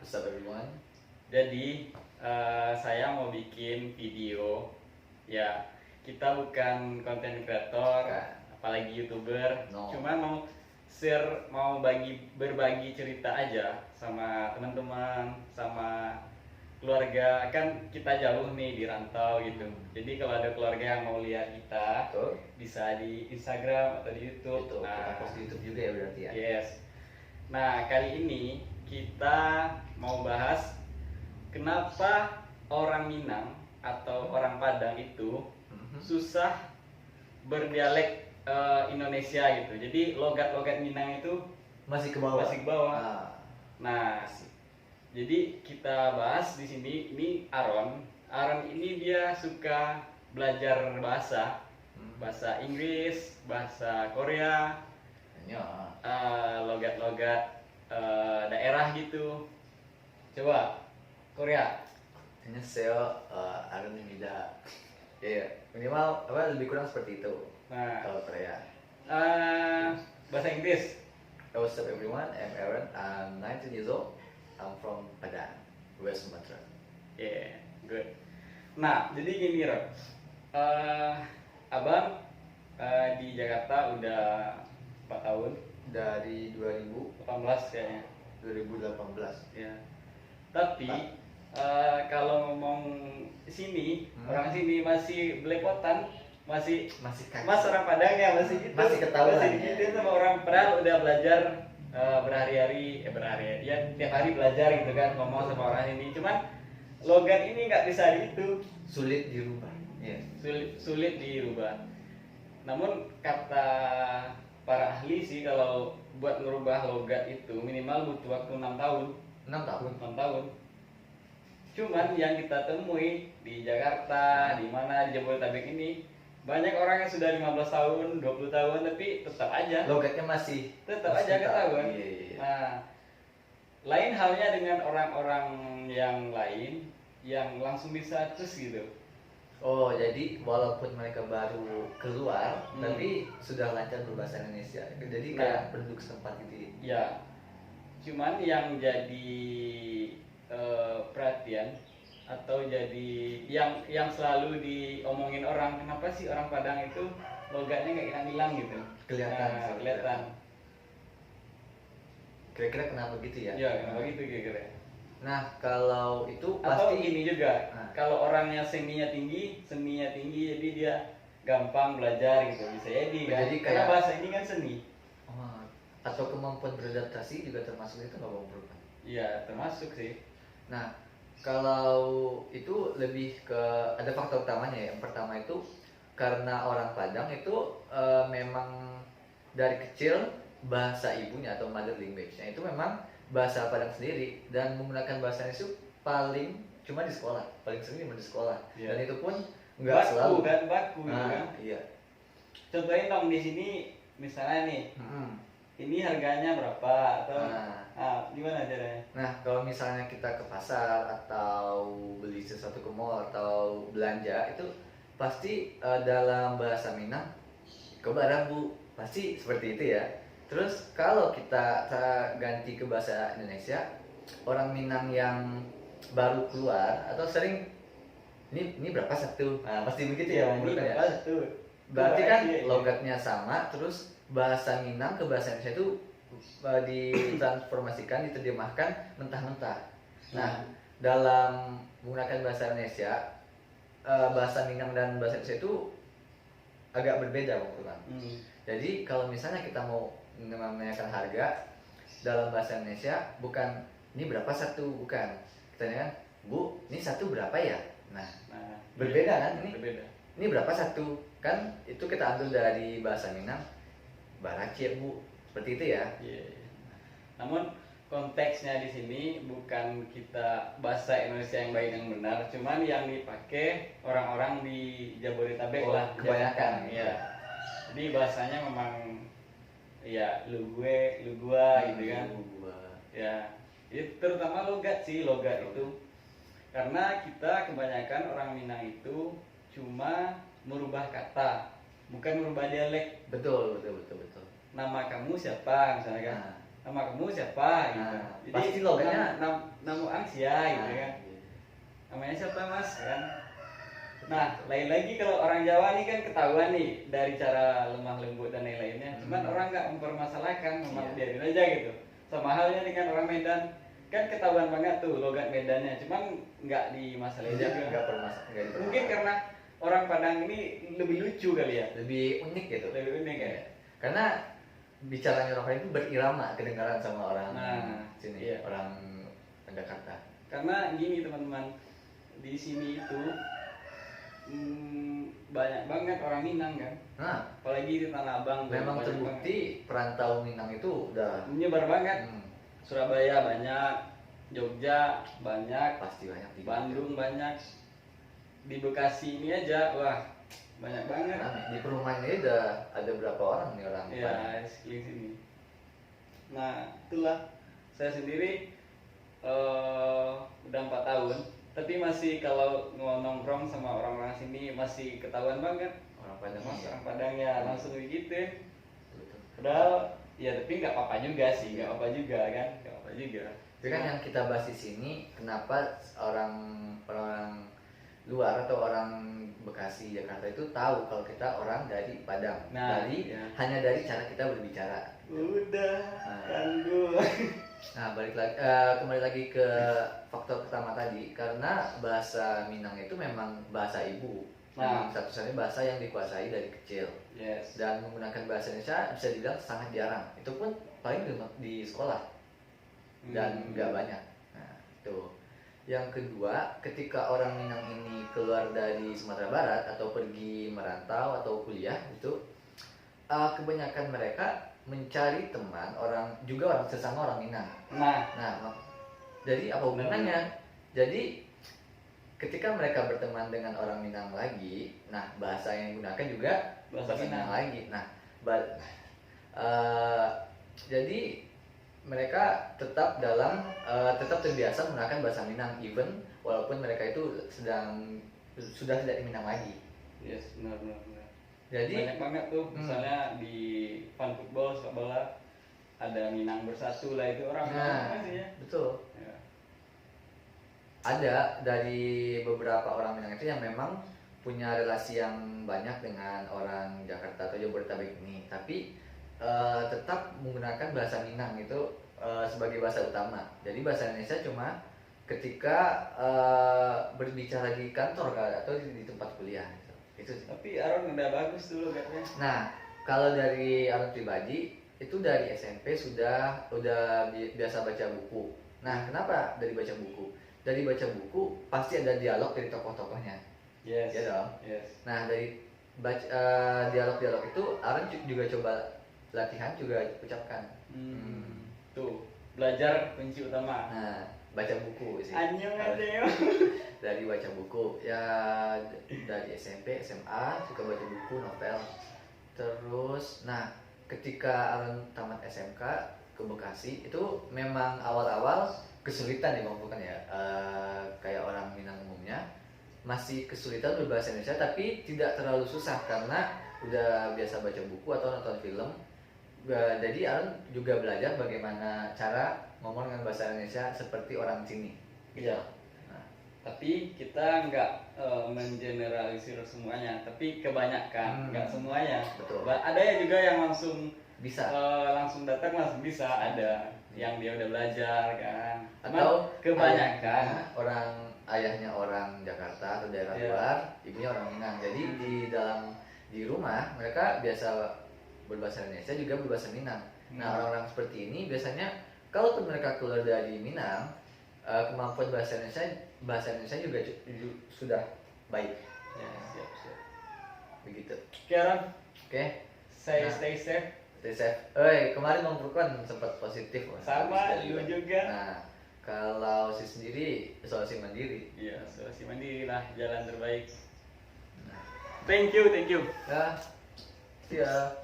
What's up everyone? Jadi saya mau bikin video. Ya, kita bukan konten kreator, Bukan. apalagi YouTuber. No. Cuma mau berbagi cerita aja sama teman-teman, sama keluarga. Kan kita jauh nih di rantau gitu. Jadi kalau ada keluarga yang mau lihat kita, Betul. bisa di Instagram atau di YouTube. Itu kita post di YouTube juga ya berarti ya. Yes. Nah, kali ini kita mau bahas kenapa orang Minang atau orang Padang itu susah berdialek Indonesia gitu. Jadi logat-logat Minang itu Masih ke bawah. masih ke bawah. Ah, Nah, jadi kita bahas di sini. Ini Aaron. Aaron ini dia suka belajar bahasa Inggris, bahasa Korea, ya. logat-logat daerah gitu. Coba Korea. 안녕하세요. 아름입니다. Iya, minimal apa lebih kurang seperti itu. Nah, Kalau Korea. bahasa Inggris. What's up everyone? I'm Aaron. I'm 19 years old. I'm from Padang, West Sumatra. Yeah, good. Nah, jadi gini Ron. Abang di Jakarta udah 4 tahun, Dari 18 kayaknya. 2018. Ya. Tapi kalau ngomong sini, orang sini masih belepotan, masih Masih kaki. Mas orang Padang ya masih gitu. Masih ketahuan Masih ya. digituin sama orang padahal udah belajar berhari-hari ya tiap hari belajar gitu kan ngomong sama orang ini. Cuman logat ini nggak bisa gitu, Sulit dirubah. Iya. sulit dirubah. Namun kata para ahli sih kalau buat merubah logat itu minimal butuh waktu 6 tahun. 6 tahun. 6 tahun. Cuman yang kita temui di Jakarta, di mana di Jabodetabek ini banyak orang yang sudah 15 tahun, 20 tahun tapi tetap aja Logatnya masih aja ketahuan. Iya, iya. Nah, lain halnya dengan orang-orang yang lain yang langsung bisa terus gitu. Oh, jadi walaupun mereka baru keluar, Hmm. tapi sudah lancar berbahasa Indonesia. Jadi Nah. kayak penduduk setempat gitu. Ya, cuman yang jadi perhatian atau jadi yang selalu diomongin orang, kenapa sih orang Padang itu logatnya nggak hilang-hilang gitu? Kelihatan, Nah, sih, kelihatan. Kira-kira kenapa gitu ya? Ya, kenapa gitu kira-kira? Nah, kalau itu Atau pasti ini juga, Nah. kalau orangnya seninya tinggi, jadi dia gampang belajar gitu, bisa jadi kan? Jadi Karena kayak- bahasa ini kan seni. oh, atau kemampuan beradaptasi juga termasuk itu nggak Bang Purban? Iya, termasuk sih. Nah, kalau itu lebih ke ada faktor utamanya ya. Yang pertama itu karena orang Padang itu memang dari kecil bahasa ibunya atau mother language-nya itu memang bahasa Padang sendiri dan menggunakan bahasa itu paling cuma di sekolah, paling sering cuma di sekolah. Iya. Dan itu pun nggak selalu. Baku gitu Nah, kan. iya. Contohin dong di sini, misalnya nih, ini harganya berapa atau gimana caranya? Nah, kalau misalnya kita ke pasar atau beli sesuatu ke mall atau belanja itu pasti dalam bahasa Minang ke barang bu, pasti seperti itu ya. Terus kalau kita ganti ke bahasa Indonesia, orang Minang yang baru keluar atau sering ini berapa satu? Nah, pasti begitu ya, Ini menurut ya. berapa tuh? Berarti kan Iya, iya. logatnya sama, terus bahasa Minang ke bahasa Indonesia itu ditransformasikan, diterjemahkan mentah-mentah. Nah, dalam menggunakan bahasa Indonesia, bahasa Minang dan bahasa Indonesia itu agak berbeda, Bang Purban. Jadi kalau misalnya kita mau menanyakan harga dalam bahasa Indonesia, bukan ini berapa satu, bukan. Kita tanya kan, Bu, ini satu berapa ya? Nah, berbeda kan ini? Berbeda. Ini berapa satu? Kan itu kita ambil dari bahasa Minang, baraci Bu. Seperti itu ya. Iya, iya. Namun konteksnya di sini bukan kita bahasa Indonesia yang baik dan benar, cuman yang dipakai orang-orang di Jabodetabek Oh, lah, kebanyakan. ya. Jadi bahasanya memang ya lu gue, lu gua gitu kan. Ya, itu terutama logat itu. Karena kita kebanyakan orang Minang itu cuma merubah kata, bukan merubah dialek. Betul. Nama kamu siapa misalnya kan? nama kamu siapa gitu. Nah, pasti logatnya nama angsia gitu kan. Namanya siapa mas kan. Nah, lain lagi kalau orang Jawa nih kan ketahuan nih dari cara lemah lembut dan lain-lainnya. Cuman orang nggak mempermasalahkan, memang biarin aja gitu. Sama halnya dengan orang Medan, kan ketahuan banget tuh logat Medannya, cuman nggak dimasalahin juga. Nggak permasalahan. Mungkin karena orang Padang ini lebih lucu kali ya, lebih unik gitu. lebih unik ya. Karena bicaranya orang Padang itu berirama kedengaran sama orang sini, iya. orang Jakarta. Karena gini teman-teman, di sini itu banyak banget orang Minang kan. Nah, Apalagi di Tanah Abang memang banyak terbukti perantau Minang itu udah banget. Menyebar banget. Surabaya banyak, Jogja banyak, pasti banyak di Bandung banyak, di Bekasi ini aja wah banyak banget. Nah, di perumahan ini udah ada berapa orang nih orang Ya Padang? di sekeliling sini. Nah itulah saya sendiri udah 4 tahun, tapi masih kalau nongkrong sama orang-orang sini masih ketahuan banget. Orang Padang. Mas ya. orang Padang ya langsung begitu. Betul. Padahal ya tapi nggak apa-apa juga sih, nggak apa-apa juga kan, nggak apa-apa juga. Itu kan yang kita bahas di sini, kenapa orang luar atau orang Bekasi, Jakarta itu tahu kalau kita orang dari Padang. Nah, Hanya dari cara kita berbicara. Udah, kan gue. Nah, kembali lagi ke faktor pertama tadi, karena bahasa Minang itu memang bahasa ibu. Memang satu-satunya bahasa yang dikuasai dari kecil. Yes. Dan menggunakan bahasa Indonesia bisa dibilang sangat jarang. Itu pun paling di sekolah dan nggak banyak. Nah, itu. Yang kedua, ketika orang Minang ini keluar dari Sumatera Barat atau pergi merantau atau kuliah itu, kebanyakan mereka mencari teman orang sesama orang Minang. Nah, jadi apa hubungannya? Jadi ketika mereka berteman dengan orang Minang lagi, nah bahasa yang digunakan juga bahasa Minang lagi. Nah, jadi mereka tetap terbiasa menggunakan bahasa Minang even walaupun mereka itu sudah tidak di Minang lagi. Yes, benar. Jadi banyak banget tuh, misalnya di fan football, sepak bola ada Minang Bersatu lah, itu orang Minang sih ya. Betul. Ya. Ada dari beberapa orang Minang itu yang memang punya relasi yang banyak dengan orang Jakarta atau Jabodetabek ini, tapi tetap menggunakan bahasa Minang itu sebagai bahasa utama. Jadi bahasa Indonesia cuma ketika berbicara di kantor atau di tempat kuliah. Itu sih. Tapi Aaron udah bagus dulu katanya. Nah, kalau dari Aaron pribadi itu dari SMP sudah biasa baca buku. Nah, kenapa dari baca buku? Dari baca buku pasti ada dialog dari tokoh-tokohnya. Yes. Ya dong. Yes. Nah, dari dialog-dialog itu Aaron juga coba latihan juga ucapkan. Tuh, belajar kunci utama. Nah, baca buku sih. Anyong adeo. Dari baca buku ya, dari SMP, SMA suka baca buku, novel. Terus, nah ketika Aaron tamat SMK ke Bekasi itu memang awal-awal kesulitan ya Bang Bukan ya, kayak orang Minang umumnya masih kesulitan berbahasa Indonesia, tapi tidak terlalu susah karena udah biasa baca buku atau nonton film. Jadi Aaron juga belajar bagaimana cara ngomong dengan bahasa Indonesia seperti orang sini. Iya. Nah, tapi kita nggak mengeneralisir semuanya, tapi kebanyakan, nggak semuanya. Betul. Ada ya juga yang langsung bisa langsung datang langsung bisa, ada yang dia udah belajar kan. Atau kebanyakan ayahnya orang Jakarta atau daerah luar, ibunya orang Minang. Jadi di rumah mereka biasa berbahasa Indonesia juga berbahasa Minang. Nah, orang-orang seperti ini biasanya kalaupun mereka keluar dari Minang, kemampuan bahasa Indonesia juga sudah baik. Ya, siap. Begitu. Oke, Aaron. Oke. Stay safe. Stay safe. Kemarin Bang Furqan sempat positif. Sama, lu juga. Nah, kalau si sendiri isolasi mandiri. Iya, isolasi mandiri lah jalan terbaik. Thank you. Ya. See ya.